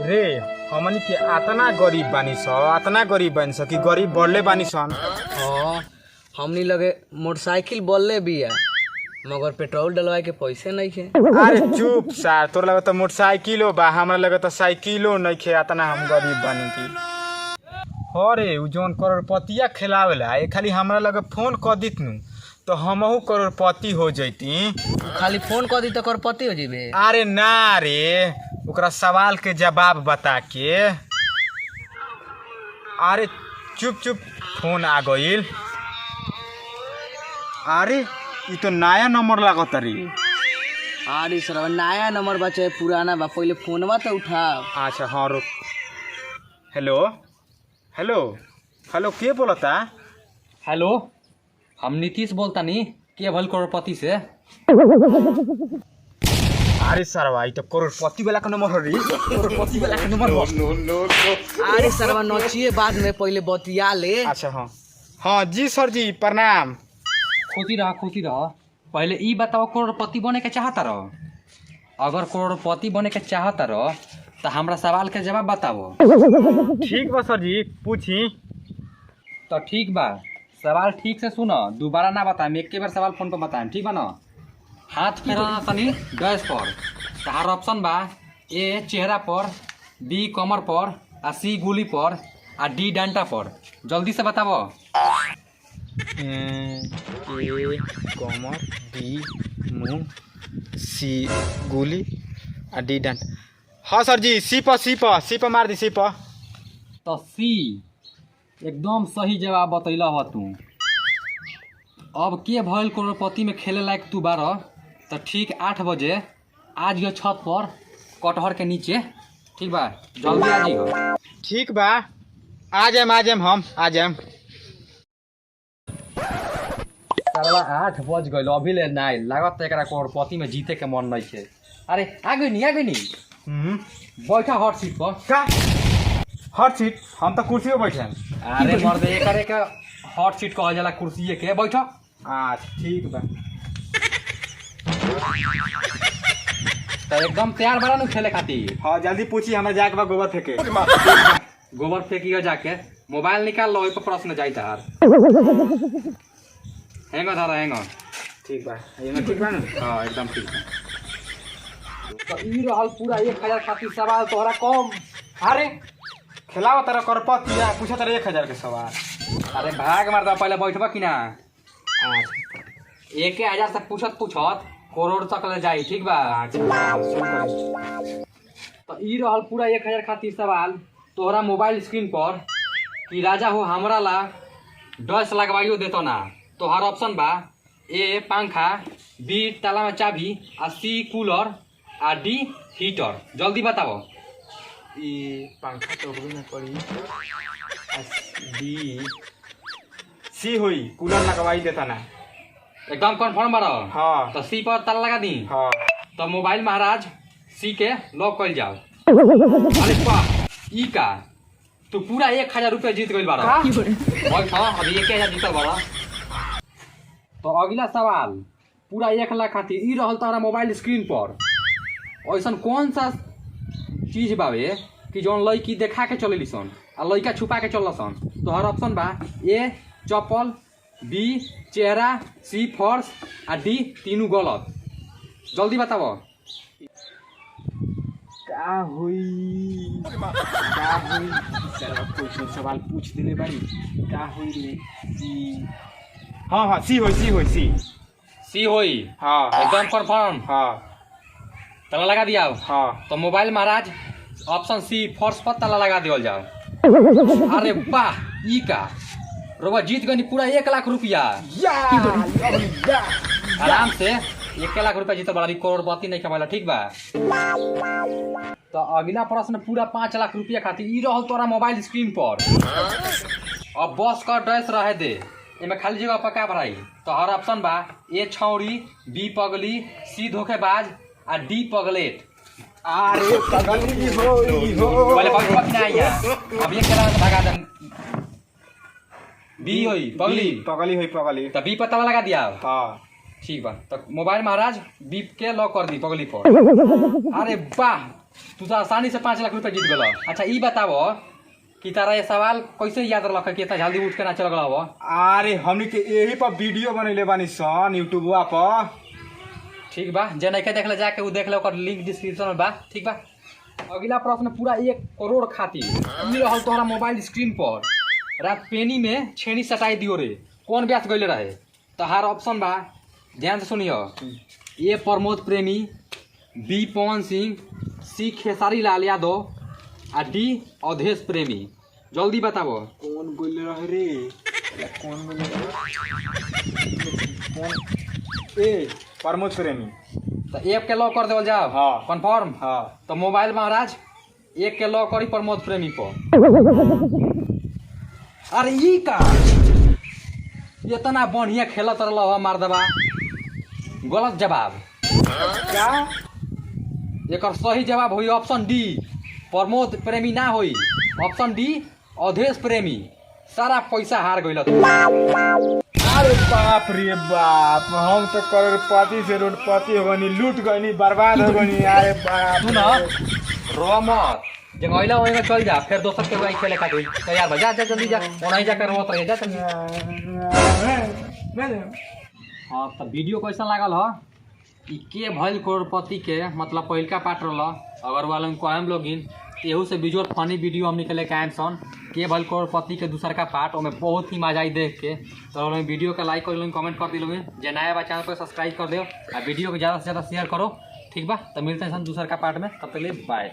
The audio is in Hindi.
रे हमनी के अतना गरीब बानी स कि गरीब बढ़ले बानी सन। हाँ हमनी लगे मोटरसाइकिल बोलले बिया मगर पेट्रोल डलवाए के पैसे नहीं खे। अरे चुप सार, तोर लगे तो मोटरसाइकिलो बा, हमरा लगे तो साइकिलो नहीं खे, अतना हम गरीब बानी की। अरे उ जौन करोड़पतिया खिलावेला ए खाली हमरा लगे फोन कर दित नु तो हमहू करोड़पति हो जैती। खाली फोन कर दी तो करोड़पति हो जीबे। अरे ना रे, ओकरा सवाल के जवाब बता के। अरे चुप चुप, फोन आ गइल। अरे ये तो नया नंबर लागत रे। अरे सर नया नंबर बा चाहे पुराना बा, पहले फोनवा तो उठा। अच्छा हाँ रुक। हेलो हेलो हेलो, के बोलता? हेलो, हम नीतीश बोलता नी के भल करोड़पति से। अरे सरवा ये तो करोड़पति वाला का नंबर हो रही, करोड़पति वाला का नंबर हो। अरे सरवा नचिए बाद में पहले बतिया ले। अच्छा हाँ हाँ जी सर जी प्रणाम। खुशी रह। पहले ई बताओ करोड़पति बने के चाहता रहो? अगर करोड़पति बने के चाहता रहो तो हमरा सवाल के जवाब बताओ। ठीक बा सर जी, पूछी। तो ठीक बा, सवाल ठीक से सुनो, दोबारा ना बताएं, एक के बार सवाल फोन पर बताएं, ठीक बा ना? हाथ फेराना तनी गैस पर। तहार ऑप्शन बा ए चेहरा पर, बी कमर पर, आ सी गुली पर, आ डी डंटा पर। जल्दी से बताओ। ए कमर, बी मुंह, सी गोली आ डी डंट। हाँ सर जी, सी पर मार दी, सी पर। तो सी एकदम सही जवाब बतैला हो तू। अब के भइल करोड़पति में खेले लायक तू बारह, तो ठीक 8 बजे आज यो छत पर कटहर के नीचे, ठीक बा? जल्दी आ जाइए। ठीक बा, आ जाएम हम आ जाएम। साला 8 बज गइल, अभी ले नहीं लागत एकरा करोड़पति में जीते के मन नहीं है। अरे आ गई नी बैठा हॉट सीट पर। का हॉट सीट? हम तो कुर्सी पे बैठे हैं। अरे मर्द एकरे के हॉट सीट कहल जाला, कुर्सी के बैठो। अच्छा ठीक बा। तो एकदम तैयार बड़ा नु खेले खातिर? हाँ जल्दी पूछी, हमें जाके बा गोबर फेंके। गोबर फेंकियो जाके, मोबाइल निकाल लो, पर प्रश्न जाई तार। हैंगो धारा हैंगो। ठीक बा, ये ठीक बा ना? हाँ एकदम ठीक है। तो ई रहल पूरा 1000 खातिर सवाल तोहरा कम। अरे खिलाओ तारा करोड़पति या पूछा तारा 1000 के सवाल। अरे भाग मार दो, पहले बैठबा कि ना? अच्छा 1000 से पूछत करोड़ तक ले जाई, ठीक बा? तो ई रहल पूरा 1000 खातिर सवाल तोहरा मोबाइल स्क्रीन पर कि राजा हो हमरा ला 10 लगवाइयो देतो ना। तोहर ऑप्शन बा ए पंखा, बी ताला में चाबी, आ सी कूलर, आ डी हीटर। जल्दी बताओ। ये पंखा तो होबे ना करी, डी सी हुई, कूलर लगवाई देता ना। एकदम कंफर्म बारो? हाँ तो सी पर ताला लगा दी। हाँ तो मोबाइल महाराज सी के लॉक कर जाओ। अरे वाह, ई का तू पूरा 1000 रुपये जीत गइल बारो। बैठो, अभी 1000 जीतल बारो। तो अगला सवाल पूरा 1 लाख खातिर ई रहल तारा मोबाइल स्क्रीन पर। ऐसन कौन सा चीज बावे कि जौन लड़की देखा के चलेली सन आ लड़का छुपा के चल सन? तोहर ऑप्शन बा ए चप्पल, बी चेहरा, सी फर्स, आ डी तीनों गलत। जल्दी बताओ। का हुई कोई सवाल पूछ देले बारी। का हुई रे? सी। हाँ सी हुई। सी होई? हाँ एकदम कंफर्म? हाँ ताला लगा दिया। हाँ तो मोबाइल महाराज ऑप्शन सी फर्स्ट पर ताला लगा दिया जाओ। अरे वाह, ई का रोबा जीत गई पूरा 1 लाख रुपया आराम से। 1 लाख रुपया जीतल बड़ा, करोड़पति नहीं कमाला, ठीक बा? तो अगला प्रश्न पूरा 5 लाख रुपया खातिर ई रहल तोरा मोबाइल स्क्रीन पर। अब बस का डैश रहे दे, एमे खाली जगह पर का भराई? तो हर ऑप्शन बा ए छौरी, बी पगली, सी धोखेबाज, आ डी पगलेट। अरे पगली हो पहले बैठवा कि ना आइया, अब एक केला भगा दम। बी होई पगली। तो बी पर ताला लगा दिया। हाँ ठीक बा। तो मोबाइल महाराज बी के लॉक कर दी पगली पर। अरे वाह, तू तो आसानी से 5 लाख रुपया जीत गल। अच्छा ई बताओ कि तारा ये सवाल कैसे याद रख कि इतना जल्दी उठ के ना चल गल हो? अरे हमनी के यही पर वीडियो बनैले बानी सन यूट्यूबवा पर। ठीक बा, जे नहीं देख ले जाके वो देख ले, ओकर लिंक डिस्क्रिप्शन में बा। ठीक बा, अगला प्रश्न पूरा 1 करोड़ खातिर ई रहल तोहरा मोबाइल स्क्रीन पर। रात पेनी में छेनी सटाई दियो रे, कौन ब्यास गइले रहे? तोहार ऑप्शन बा, ध्यान से सुनियो। ए प्रमोद प्रेमी, बी पवन सिंह, सी खेसारी लाल यादव आ डी अवधेश प्रेमी। जल्दी बताबो। कौन बोले रहे रे? कौन बोले रहे? कौन? ए प्रमोद प्रेमी। तो एक के लॉक कर देवल जाओ। हाँ। कंफर्म। हाँ तो मोबाइल महाराज एक के लॉक करी प्रमोद प्रेमी पर। अरे ई का इतना बढ़िया खेलत रहल मार दबा। गलत जवाब। क्या? एकर सही जवाब हुई ऑप्शन डी, प्रमोद प्रेमी ना हुई। ऑप्शन डी अवधेश प्रेमी। सारा पैसा हार गइल। अरे बाप रे बाप, हम तो करोड़पति से रोडपति हो गनी, लूट गनी, बर्बाद हो गनी। अरे बाप सुन रो मत, जंगैला वहीं में चल जा, फिर दोसर के भाई खेले खातिर तैयार हो जा। जा जल्दी जा, वहीं जाकर रोत रह जा जल्दी। हाँ तो वीडियो कैसा लागल हो? ई के भइल करोड़पति के मतलब पहिलका पार्ट रहल। अगर वाला कहम लोगिन एहू से विजुअल फनी वीडियो हम निकले के आएम सन के भइल करोड़पति के दूसर का पार्ट, ओमें बहुत ही मजा आई देख के। तो वीडियो के लाइक कर लो, कमेंट कर दिलो, जे नया बा चैनल को सब्सक्राइब कर दो और वीडियो को ज़्यादा से ज़्यादा शेयर करो। ठीक बा, तो मिलते हैं सन दूसर का पार्ट में। तब तक के लिए बाय।